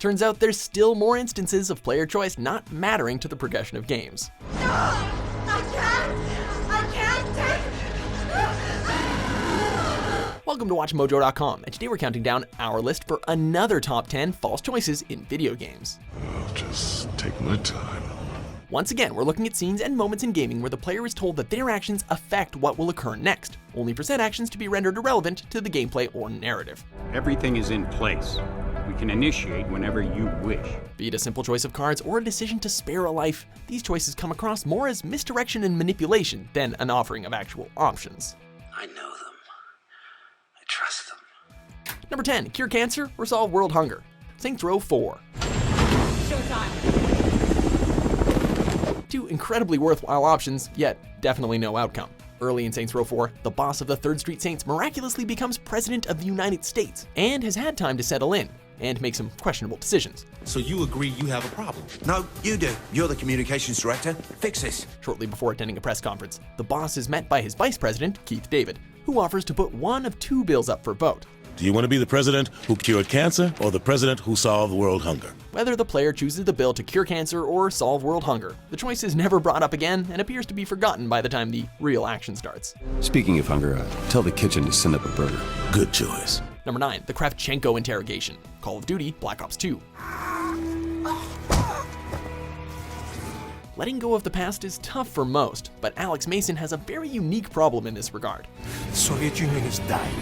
Turns out there's still more instances of player choice not mattering to the progression of games. Welcome to WatchMojo.com, and today we're counting down our list for another top 10 false choices in video games. I'll just take my time. Once again, we're looking at scenes and moments in gaming where the player is told that their actions affect what will occur next, only for said actions to be rendered irrelevant to the gameplay or narrative. Everything is in place. We can initiate whenever you wish. Be it a simple choice of cards or a decision to spare a life, these choices come across more as misdirection and manipulation than an offering of actual options. I know them. I trust them. Number 10, cure cancer or solve world hunger. Saints Row 4. Showtime. Two incredibly worthwhile options, yet definitely no outcome. Early in Saints Row 4, the boss of the 3rd Street Saints miraculously becomes President of the United States and has had time to settle in and make some questionable decisions. So you agree you have a problem? No, you do. You're the communications director. Fix this. Shortly before attending a press conference, the boss is met by his vice president, Keith David, who offers to put one of two bills up for vote. Do you want to be the president who cured cancer or the president who solved world hunger? Whether the player chooses the bill to cure cancer or solve world hunger, the choice is never brought up again and appears to be forgotten by the time the real action starts. Speaking of hunger, tell the kitchen to send up a burger. Good choice. Number 9, the Kravchenko interrogation. Call of Duty, Black Ops 2. Letting go of the past is tough for most, but Alex Mason has a very unique problem in this regard. The Soviet Union is dying.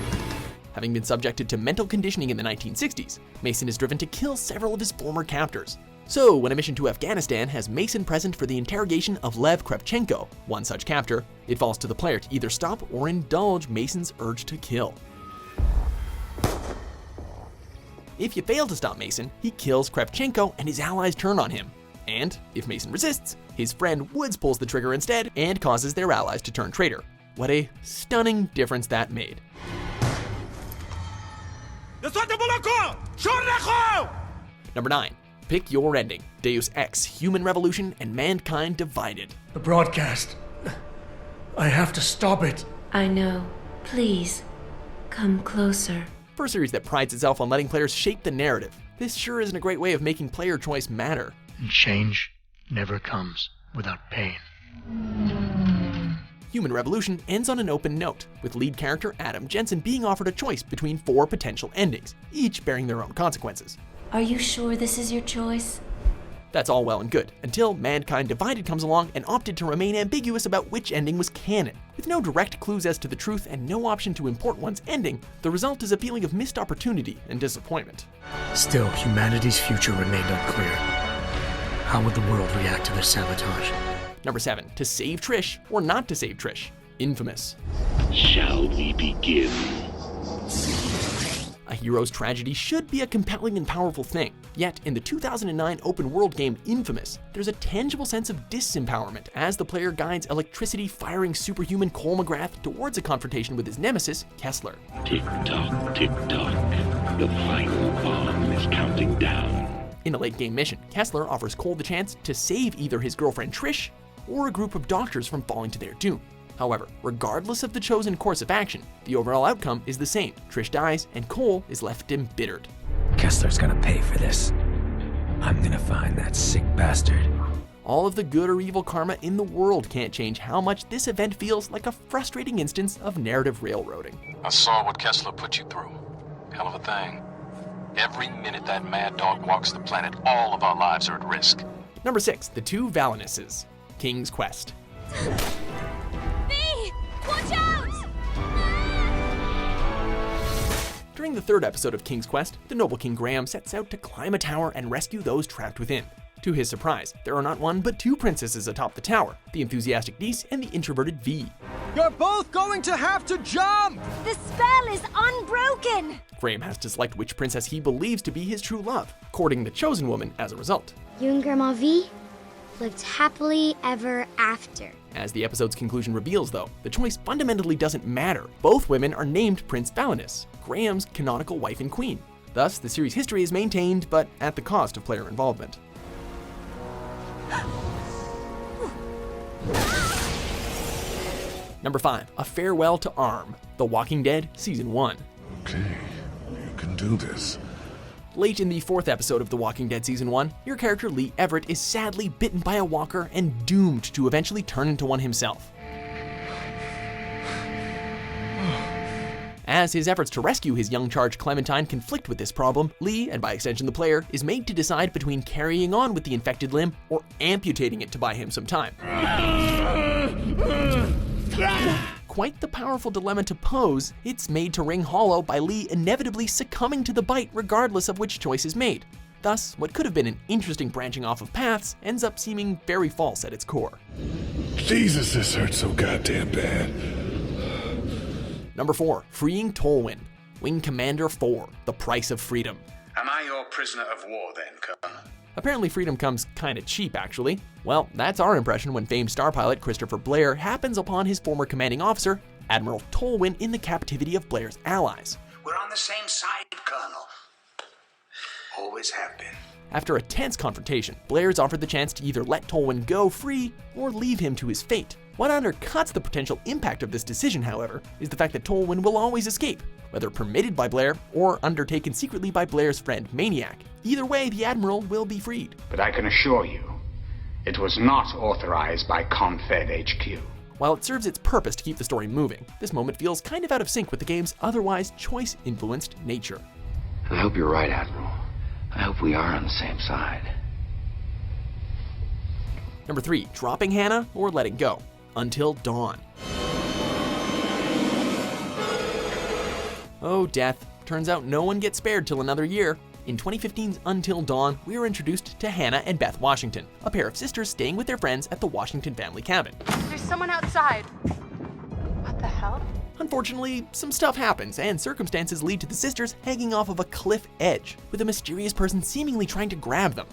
Having been subjected to mental conditioning in the 1960s, Mason is driven to kill several of his former captors. So, when a mission to Afghanistan has Mason present for the interrogation of Lev Kravchenko, one such captor, it falls to the player to either stop or indulge Mason's urge to kill. If you fail to stop Mason, he kills Kravchenko and his allies turn on him. And, if Mason resists, his friend Woods pulls the trigger instead and causes their allies to turn traitor. What a stunning difference that made. Number 9, pick your ending. Deus Ex, Human Revolution and Mankind Divided. The broadcast. I have to stop it. I know. Please, come closer. For a series that prides itself on letting players shape the narrative, this sure isn't a great way of making player choice matter. And change never comes without pain. Human Revolution ends on an open note, with lead character Adam Jensen being offered a choice between 4 potential endings, each bearing their own consequences. Are you sure this is your choice? That's all well and good, until Mankind Divided comes along and opted to remain ambiguous about which ending was canon. With no direct clues as to the truth and no option to import one's ending, the result is a feeling of missed opportunity and disappointment. Still, humanity's future remained unclear. How would the world react to their sabotage? Number 7, to save Trish or not to save Trish. Infamous. Shall we begin? A hero's tragedy should be a compelling and powerful thing. Yet, in the 2009 open-world game Infamous, there's a tangible sense of disempowerment as the player guides electricity-firing superhuman Cole McGrath towards a confrontation with his nemesis, Kessler. Tick-tock, tick-tock. The final bomb is counting down. In a late-game mission, Kessler offers Cole the chance to save either his girlfriend Trish or a group of doctors from falling to their doom. However, regardless of the chosen course of action, the overall outcome is the same. Trish dies, and Cole is left embittered. Kessler's gonna pay for this. I'm gonna find that sick bastard. All of the good or evil karma in the world can't change how much this event feels like a frustrating instance of narrative railroading. I saw what Kessler put you through. Hell of a thing. Every minute that mad dog walks the planet, all of our lives are at risk. Number 6, the 2 Valanices. King's Quest. Watch out! During the 3rd episode of King's Quest, the noble King Graham sets out to climb a tower and rescue those trapped within. To his surprise, there are not 1 but 2 princesses atop the tower, the enthusiastic Niece and the introverted Vi. You're both going to have to jump! The spell is unbroken! Graham has to select which princess he believes to be his true love, courting the chosen woman as a result. You and Grandma Vi lived happily ever after. As the episode's conclusion reveals, though, the choice fundamentally doesn't matter. Both women are named Prince Valanice, Graham's canonical wife and queen. Thus, the series' history is maintained, but at the cost of player involvement. Number 5, A Farewell to Arm, The Walking Dead Season 1. Okay, you can do this. Late in the 4th episode of The Walking Dead Season 1, your character Lee Everett is sadly bitten by a walker and doomed to eventually turn into one himself. As his efforts to rescue his young charge Clementine conflict with this problem, Lee, and by extension the player, is made to decide between carrying on with the infected limb or amputating it to buy him some time. Quite the powerful dilemma to pose, it's made to ring hollow by Lee inevitably succumbing to the bite regardless of which choice is made. Thus, what could have been an interesting branching off of paths ends up seeming very false at its core. Jesus, this hurts so goddamn bad. Number 4, freeing Tolwyn. Wing Commander 4, The Price of Freedom. Am I your prisoner of war then, Colonel? Apparently freedom comes kinda cheap, actually. Well, that's our impression when famed star pilot Christopher Blair happens upon his former commanding officer, Admiral Tolwyn, in the captivity of Blair's allies. We're on the same side, Colonel. Always have been. After a tense confrontation, Blair is offered the chance to either let Tolwyn go free or leave him to his fate. What undercuts the potential impact of this decision, however, is the fact that Tolwyn will always escape, whether permitted by Blair or undertaken secretly by Blair's friend Maniac. Either way, the Admiral will be freed. But I can assure you, it was not authorized by Confed HQ. While it serves its purpose to keep the story moving, this moment feels kind of out of sync with the game's otherwise choice-influenced nature. I hope you're right, Admiral. I hope we are on the same side. Number 3, dropping Hannah or letting go. Until Dawn. Oh, death. Turns out no one gets spared till another year. In 2015's Until Dawn, we are introduced to Hannah and Beth Washington, a pair of sisters staying with their friends at the Washington family cabin. There's someone outside. What the hell? Unfortunately, some stuff happens, and circumstances lead to the sisters hanging off of a cliff edge, with a mysterious person seemingly trying to grab them.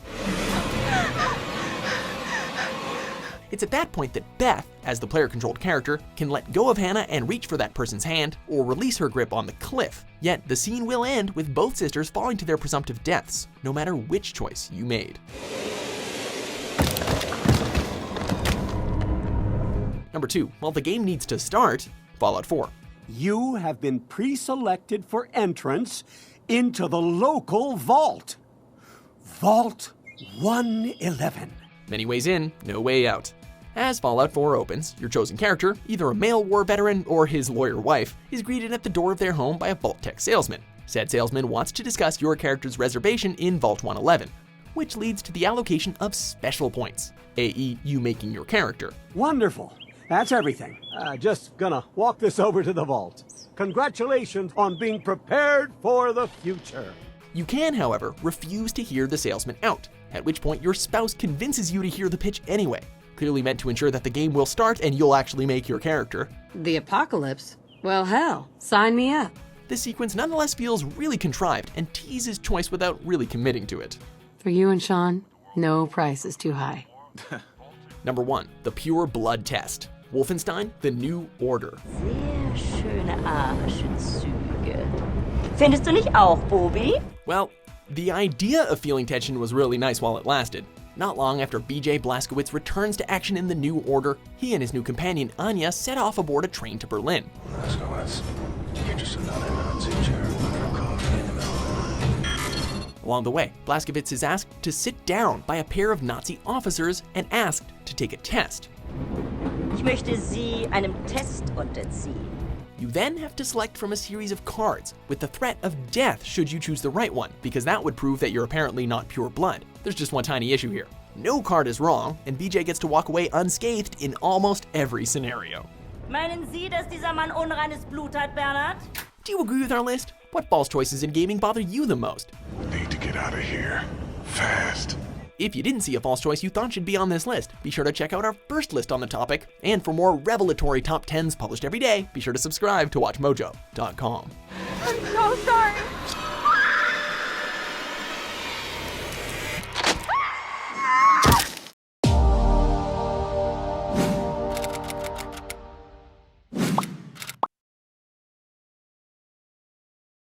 It's at that point that Beth, as the player-controlled character, can let go of Hannah and reach for that person's hand, or release her grip on the cliff. Yet, the scene will end with both sisters falling to their presumptive deaths, no matter which choice you made. Number 2, while the game needs to start, Fallout 4. You have been pre-selected for entrance into the local vault. Vault 111. Many ways in, no way out. As Fallout 4 opens, your chosen character, either a male war veteran or his lawyer wife, is greeted at the door of their home by a Vault Tech salesman. Said salesman wants to discuss your character's reservation in Vault 111, which leads to the allocation of special points, i.e. you making your character. Wonderful. That's everything. Just gonna walk this over to the vault. Congratulations on being prepared for the future. You can, however, refuse to hear the salesman out, at which point your spouse convinces you to hear the pitch anyway, clearly meant to ensure that the game will start and you'll actually make your character. The apocalypse? Well, hell, sign me up. This sequence nonetheless feels really contrived and teases choice without really committing to it. For you and Sean, no price is too high. Number 1, the pure blood test. Wolfenstein: The New Order. Sehr schöne Arschenzüge. Findest du nicht auch, Bobby? Well, the idea of feeling tension was really nice while it lasted. Not long after BJ Blazkowicz returns to action in The New Order, he and his new companion Anya set off aboard a train to Berlin. Blazkowicz, you're just another Nazi chairman for coffee in the middle of the night. Along the way, Blazkowicz is asked to sit down by a pair of Nazi officers and asked to take a test. Ich möchte Sie einem Test unterziehen. You then have to select from a series of cards, with the threat of death should you choose the right one, because that would prove that you're apparently not pure blood. There's just one tiny issue here. No card is wrong, and BJ gets to walk away unscathed in almost every scenario. Meinen Sie, dass dieser Mann unreines Blut hat, Bernhard? Do you agree with our list? What false choices in gaming bother you the most? Need to get out of here. Fast. If you didn't see a false choice you thought should be on this list, be sure to check out our first list on the topic. And for more revelatory top 10s published every day, be sure to subscribe to WatchMojo.com. I'm so sorry.